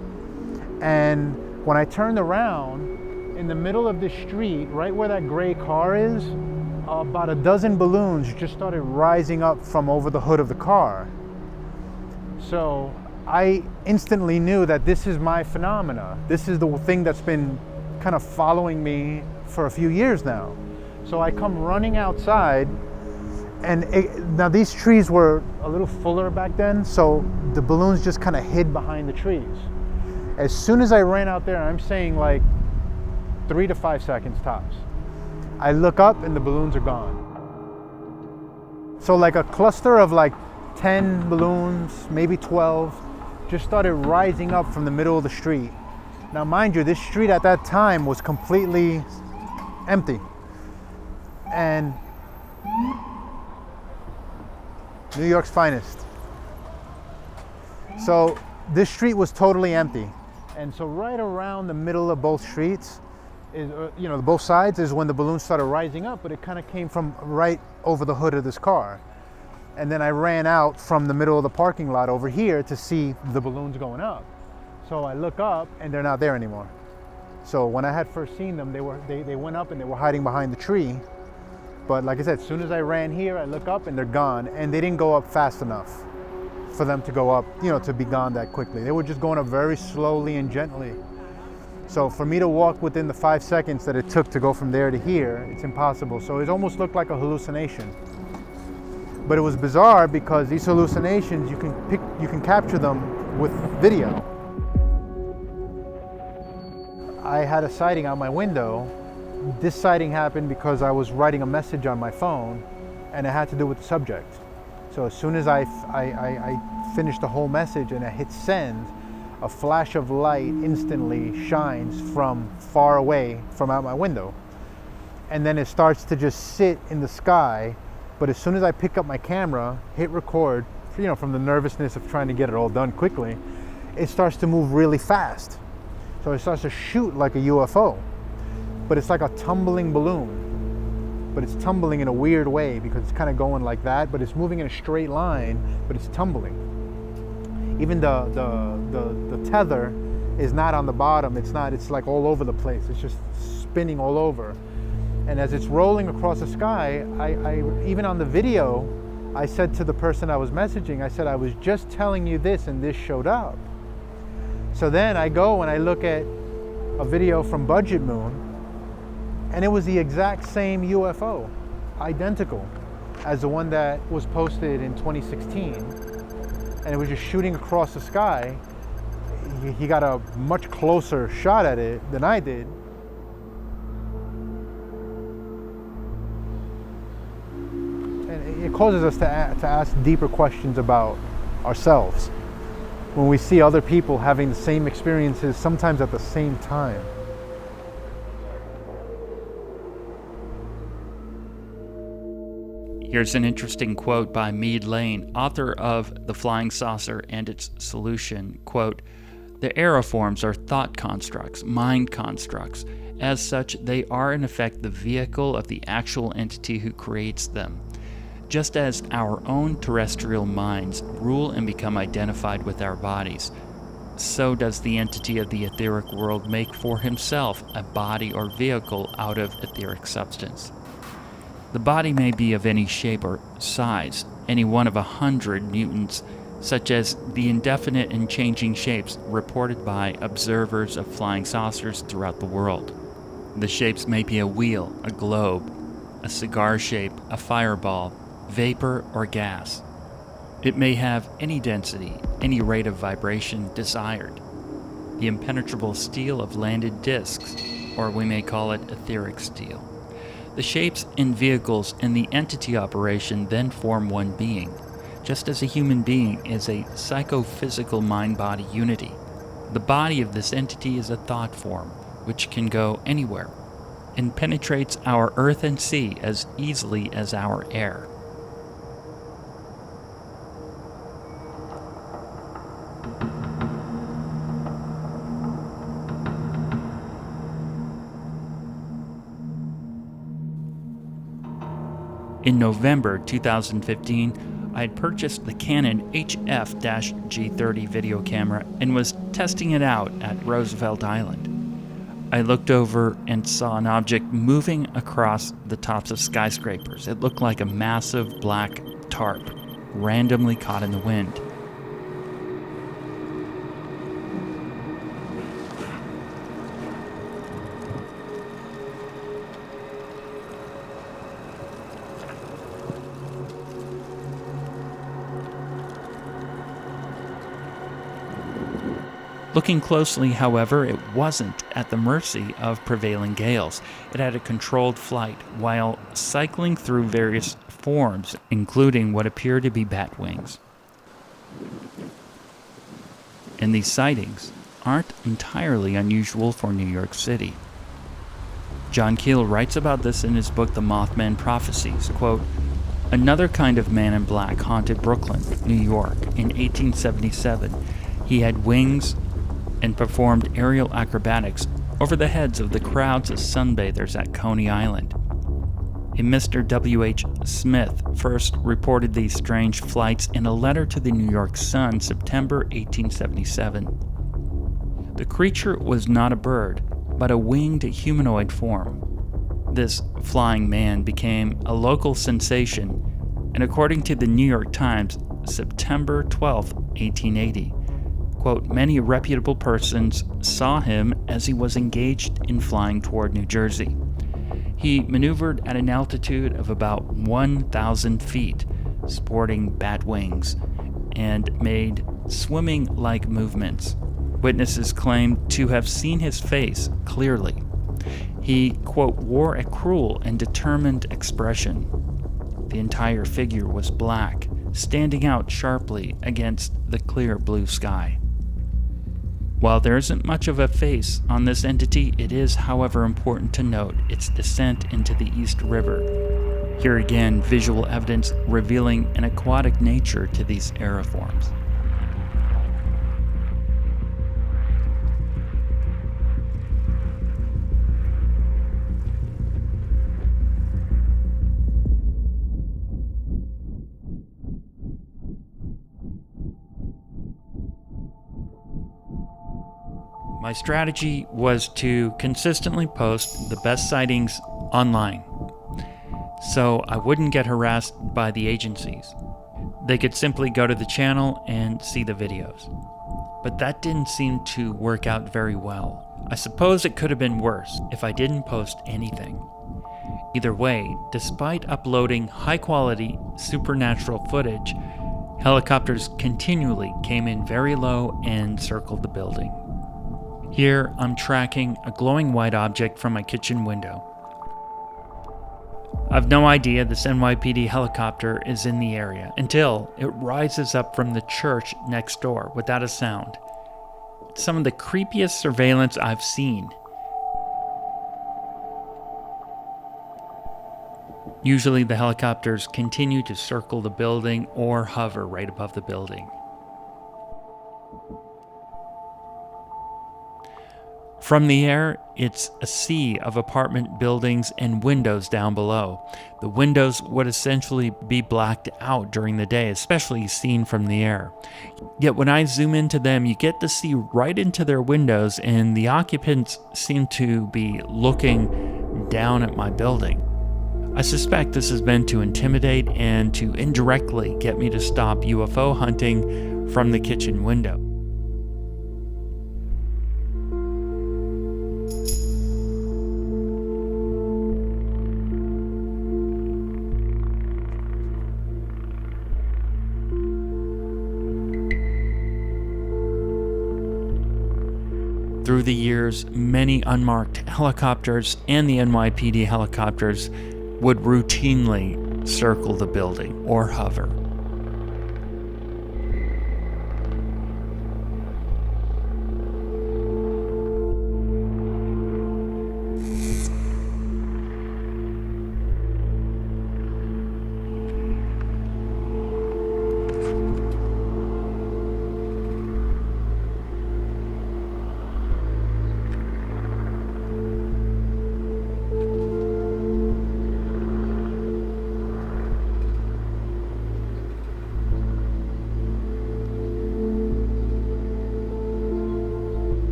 And when I turned around, in the middle of the street, right where that gray car is, about a dozen balloons just started rising up from over the hood of the car. So I instantly knew that this is my phenomena. This is the thing that's been kind of following me for a few years now. So I come running outside, and now these trees were a little fuller back then, so the balloons just kind of hid behind the trees. As soon as I ran out there, I'm saying like 3 to 5 seconds tops, I look up and the balloons are gone. So like a cluster of like 10 balloons, maybe 12, just started rising up from the middle of the street. Now mind you, this street at that time was completely empty. And New York's finest. So this street was totally empty. And so right around the middle of both streets, is, both sides is when the balloons started rising up, but it kind of came from right over the hood of this car. And then I ran out from the middle of the parking lot over here to see the balloons going up. So I look up and they're not there anymore. So when I had first seen them, they went up and they were hiding behind the tree. But like I said, as soon as I ran here, I look up and they're gone, and they didn't go up fast enough for them to go up, to be gone that quickly. They were just going up very slowly and gently. So for me to walk within the 5 seconds that it took to go from there to here, it's impossible. So it almost looked like a hallucination. But it was bizarre because these hallucinations, you can capture them with video. I had a sighting out my window. This sighting happened because I was writing a message on my phone and it had to do with the subject. So as soon as I finished the whole message and I hit send, a flash of light instantly shines from far away from out my window. And then it starts to just sit in the sky. But as soon as I pick up my camera, hit record, from the nervousness of trying to get it all done quickly, it starts to move really fast. So it starts to shoot like a UFO. But it's like a tumbling balloon. But it's tumbling in a weird way because it's kind of going like that, but it's moving in a straight line, but it's tumbling. Even the tether is not on the bottom. It's like all over the place. It's just spinning all over. And as it's rolling across the sky, I even on the video, I said to the person I was messaging, I said, I was just telling you this and this showed up. So then I go and I look at a video from Budget Moon, and it was the exact same UFO, identical as the one that was posted in 2016. And it was just shooting across the sky. He got a much closer shot at it than I did. And it causes us to ask deeper questions about ourselves when we see other people having the same experiences, sometimes at the same time. Here's an interesting quote by Mead Lane, author of The Flying Saucer and Its Solution. Quote, "The aeroforms are thought constructs, mind constructs. As such, they are in effect the vehicle of the actual entity who creates them. Just as our own terrestrial minds rule and become identified with our bodies, so does the entity of the etheric world make for himself a body or vehicle out of etheric substance. The body may be of any shape or size, any one of 100 mutants, such as the indefinite and changing shapes reported by observers of flying saucers throughout the world. The shapes may be a wheel, a globe, a cigar shape, a fireball, vapor, or gas. It may have any density, any rate of vibration desired. The impenetrable steel of landed discs, or we may call it etheric steel. The shapes and vehicles in the entity operation then form one being, just as a human being is a psychophysical mind-body unity. The body of this entity is a thought form, which can go anywhere, and penetrates our earth and sea as easily as our air. In November 2015, I had purchased the Canon HF-G30 video camera and was testing it out at Roosevelt Island. I looked over and saw an object moving across the tops of skyscrapers. It looked like a massive black tarp, randomly caught in the wind. Looking closely, however, it wasn't at the mercy of prevailing gales. It had a controlled flight while cycling through various forms, including what appear to be bat wings. And these sightings aren't entirely unusual for New York City. John Keel writes about this in his book, The Mothman Prophecies. Quote, "Another kind of man in black haunted Brooklyn, New York, in 1877. He had wings and performed aerial acrobatics over the heads of the crowds of sunbathers at Coney Island. A Mr. W.H. Smith first reported these strange flights in a letter to the New York Sun, September 1877. The creature was not a bird, but a winged humanoid form. This flying man became a local sensation, and according to the New York Times, September 12, 1880, quote, many reputable persons saw him as he was engaged in flying toward New Jersey. He maneuvered at an altitude of about 1,000 feet, sporting bat wings, and made swimming-like movements. Witnesses claimed to have seen his face clearly. He, quote, wore a cruel and determined expression. The entire figure was black, standing out sharply against the clear blue sky. While there isn't much of a face on this entity, it is, however, important to note its descent into the East River. Here again, visual evidence revealing an aquatic nature to these aeriforms. My strategy was to consistently post the best sightings online, so I wouldn't get harassed by the agencies. They could simply go to the channel and see the videos. But that didn't seem to work out very well. I suppose it could have been worse if I didn't post anything. Either way, despite uploading high-quality supernatural footage, helicopters continually came in very low and circled the building. Here, I'm tracking a glowing white object from my kitchen window. I've no idea this NYPD helicopter is in the area until it rises up from the church next door without a sound. It's some of the creepiest surveillance I've seen. Usually the helicopters continue to circle the building or hover right above the building. From the air, it's a sea of apartment buildings and windows down below. The windows would essentially be blacked out during the day, especially seen from the air. Yet when I zoom into them, you get to see right into their windows, and the occupants seem to be looking down at my building. I suspect this has been to intimidate and to indirectly get me to stop UFO hunting from the kitchen window. Through the years, many unmarked helicopters and the NYPD helicopters would routinely circle the building or hover.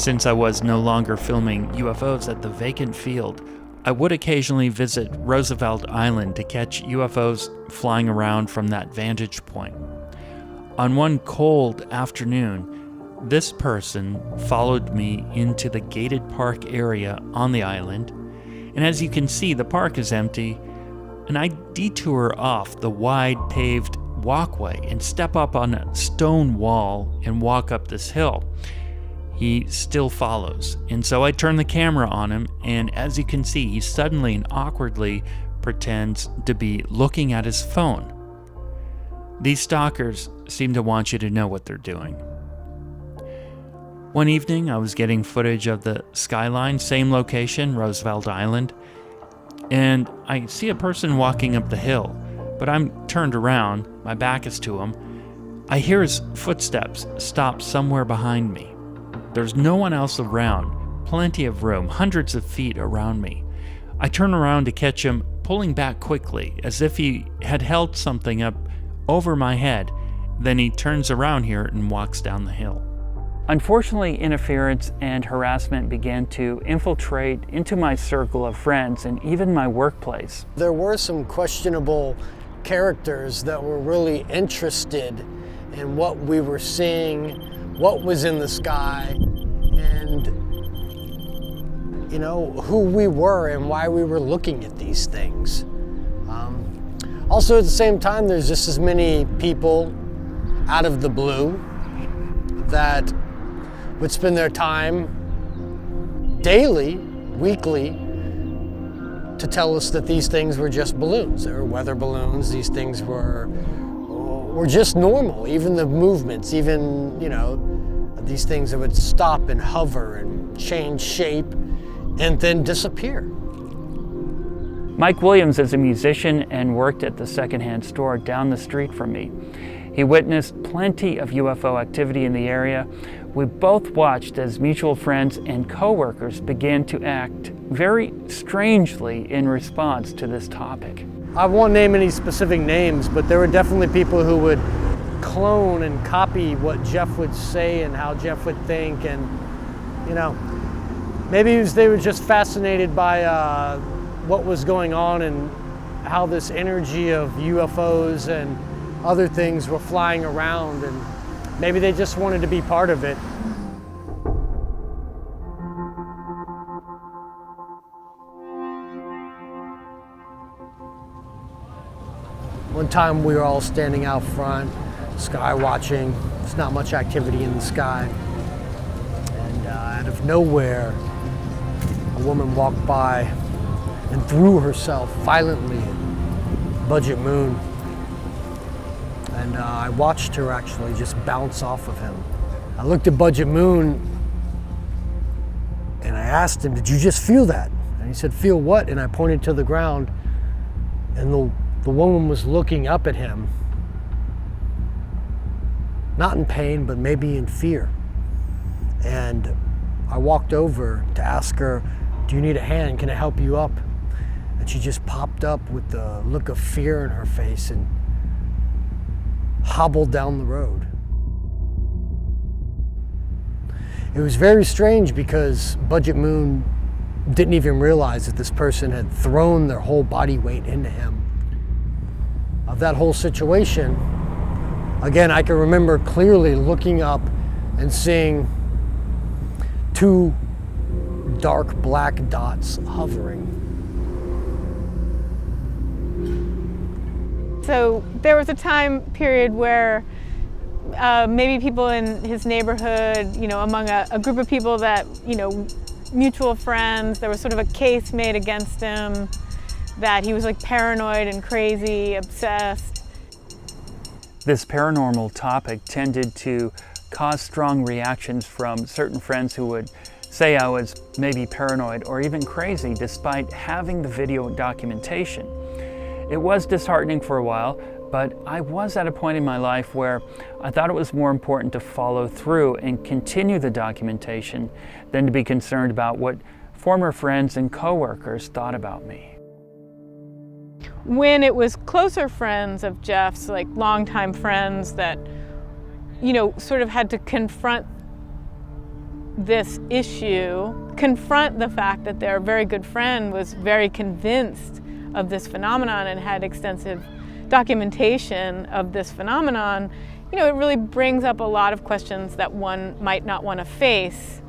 Since I was no longer filming UFOs at the vacant field, I would occasionally visit Roosevelt Island to catch UFOs flying around from that vantage point. On one cold afternoon, this person followed me into the gated park area on the island, and as you can see, the park is empty, and I detour off the wide paved walkway and step up on a stone wall and walk up this hill. He still follows, and so I turn the camera on him, and as you can see, he suddenly and awkwardly pretends to be looking at his phone. These stalkers seem to want you to know what they're doing. One evening, I was getting footage of the skyline, same location, Roosevelt Island, and I see a person walking up the hill, but I'm turned around, my back is to him. I hear his footsteps stop somewhere behind me. There's no one else around, plenty of room, hundreds of feet around me. I turn around to catch him pulling back quickly, as if he had held something up over my head. Then he turns around here and walks down the hill. Unfortunately, interference and harassment began to infiltrate into my circle of friends and even my workplace. There were some questionable characters that were really interested in what we were seeing, what was in the sky, and who we were and why we were looking at these things. Also at the same time, there's just as many people out of the blue that would spend their time daily, weekly, to tell us that these things were just balloons. They were weather balloons. These things were just normal. Even the movements, even, these things that would stop and hover and change shape and then disappear. Mike Williams is a musician and worked at the secondhand store down the street from me. He witnessed plenty of UFO activity in the area. We both watched as mutual friends and co-workers began to act very strangely in response to this topic. I won't name any specific names, but there were definitely people who would clone and copy what Jeff would say and how Jeff would think, and maybe they were just fascinated by what was going on and how this energy of UFOs and other things were flying around, and maybe they just wanted to be part of it. One time we were all standing out front, sky watching. There's not much activity in the sky. And out of nowhere, a woman walked by and threw herself violently at Budget Moon. And I watched her actually just bounce off of him. I looked at Budget Moon and I asked him, "Did you just feel that?" And he said, "Feel what?" And I pointed to the ground, and the woman was looking up at him, not in pain, but maybe in fear. And I walked over to ask her, "Do you need a hand? Can I help you up?" And she just popped up with the look of fear in her face and hobbled down the road. It was very strange because Budget Moon didn't even realize that this person had thrown their whole body weight into him. Of that whole situation, again, I can remember clearly looking up and seeing two dark black dots hovering. So there was a time period where maybe people in his neighborhood, among a group of people that, mutual friends, there was sort of a case made against him that he was like paranoid and crazy, obsessed. This paranormal topic tended to cause strong reactions from certain friends who would say I was maybe paranoid or even crazy despite having the video documentation. It was disheartening for a while, but I was at a point in my life where I thought it was more important to follow through and continue the documentation than to be concerned about what former friends and coworkers thought about me. When it was closer friends of Jeff's, like longtime friends that, sort of had to confront this issue, confront the fact that their very good friend was very convinced of this phenomenon and had extensive documentation of this phenomenon, it really brings up a lot of questions that one might not want to face.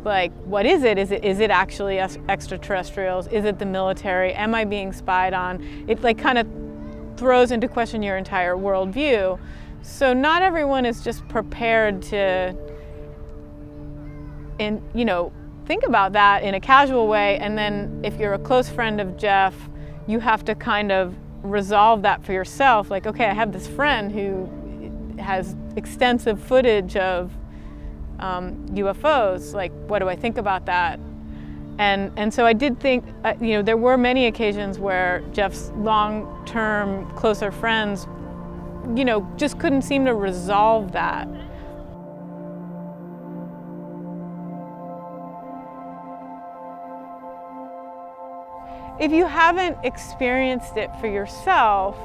Like, what is it? Is it actually extraterrestrials? Is it the military? Am I being spied on? It kind of throws into question your entire worldview. So not everyone is just prepared to, think about that in a casual way. And then if you're a close friend of Jeff, you have to kind of resolve that for yourself. Like, okay, I have this friend who has extensive footage of UFOs. Like, what do I think about that? And so I did think, there were many occasions where Jeff's long-term closer friends, just couldn't seem to resolve that. If you haven't experienced it for yourself,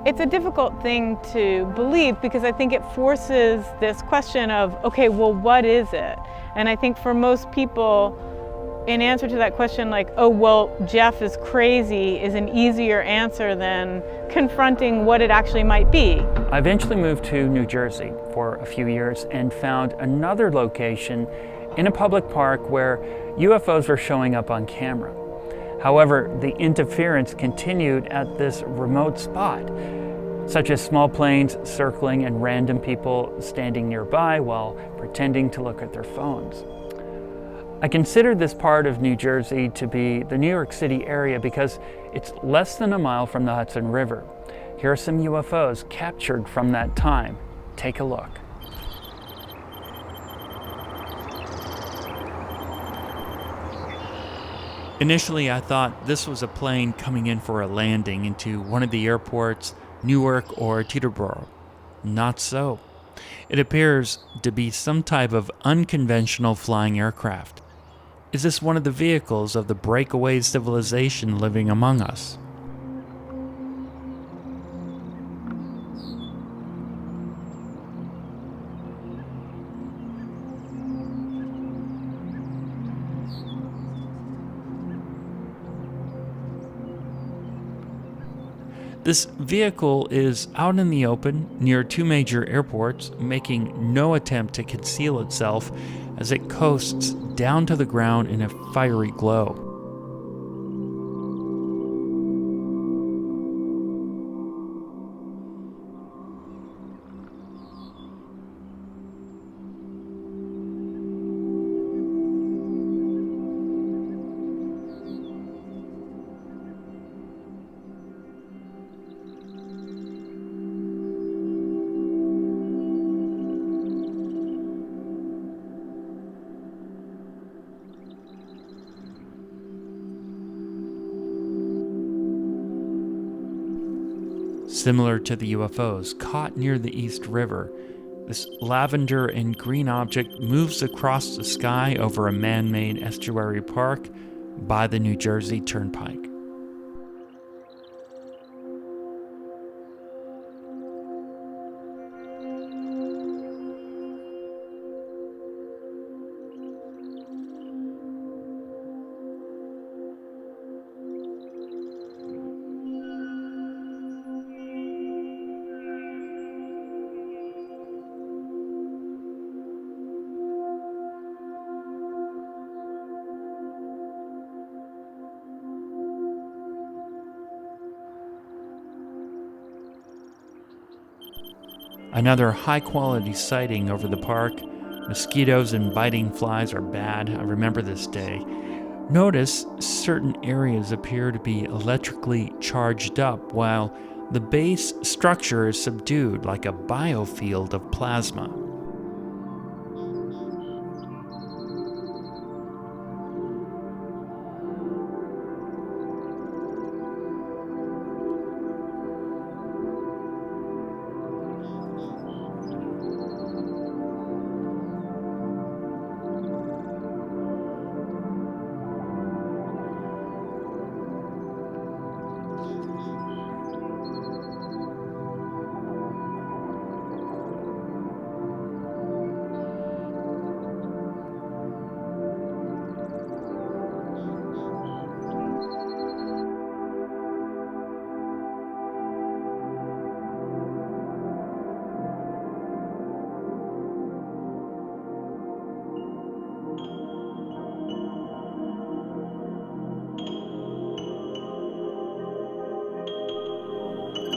it's a difficult thing to believe, because I think it forces this question of, okay, well, what is it? And I think for most people, in answer to that question, like, oh, well, Jeff is crazy, is an easier answer than confronting what it actually might be. I eventually moved to New Jersey for a few years and found another location in a public park where UFOs were showing up on camera. However, the interference continued at this remote spot, such as small planes circling and random people standing nearby while pretending to look at their phones. I consider this part of New Jersey to be the New York City area because it's less than a mile from the Hudson River. Here are some UFOs captured from that time. Take a look. Initially, I thought this was a plane coming in for a landing into one of the airports, Newark or Teterboro. Not so. It appears to be some type of unconventional flying aircraft. Is this one of the vehicles of the breakaway civilization living among us? This vehicle is out in the open near two major airports, making no attempt to conceal itself as it coasts down to the ground in a fiery glow. Similar to the UFOs caught near the East River, this lavender and green object moves across the sky over a man-made estuary park by the New Jersey Turnpike. Another high-quality sighting over the park. Mosquitoes and biting flies are bad. I remember this day. Notice certain areas appear to be electrically charged up, while the base structure is subdued like a biofield of plasma.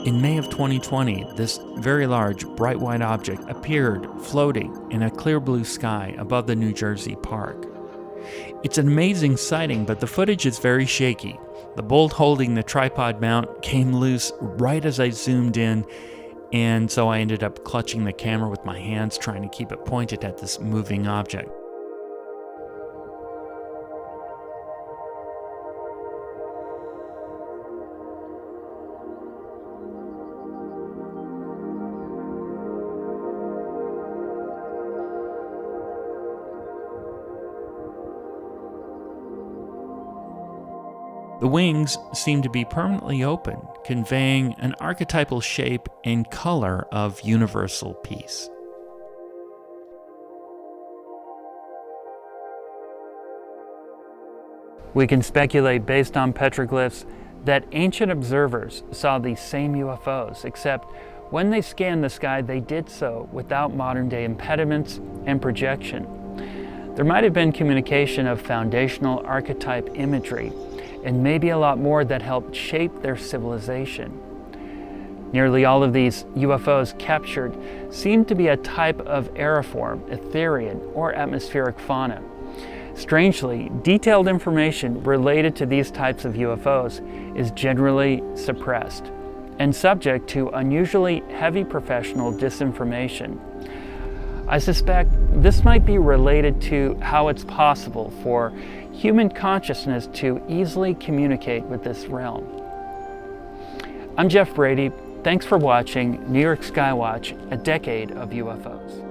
In May of 2020, this very large, bright white object appeared floating in a clear blue sky above the New Jersey park. It's an amazing sighting, but the footage is very shaky. The bolt holding the tripod mount came loose right as I zoomed in, and so I ended up clutching the camera with my hands, trying to keep it pointed at this moving object. The wings seem to be permanently open, conveying an archetypal shape and color of universal peace. We can speculate based on petroglyphs that ancient observers saw these same UFOs, except when they scanned the sky, they did so without modern-day impediments and projection. There might have been communication of foundational archetype imagery, and maybe a lot more that helped shape their civilization. Nearly all of these UFOs captured seem to be a type of aeriform, Etherian, or atmospheric fauna. Strangely, detailed information related to these types of UFOs is generally suppressed and subject to unusually heavy professional disinformation. I suspect this might be related to how it's possible for human consciousness to easily communicate with this realm. I'm Jeff Brady. Thanks for watching New York Skywatch, a decade of UFOs.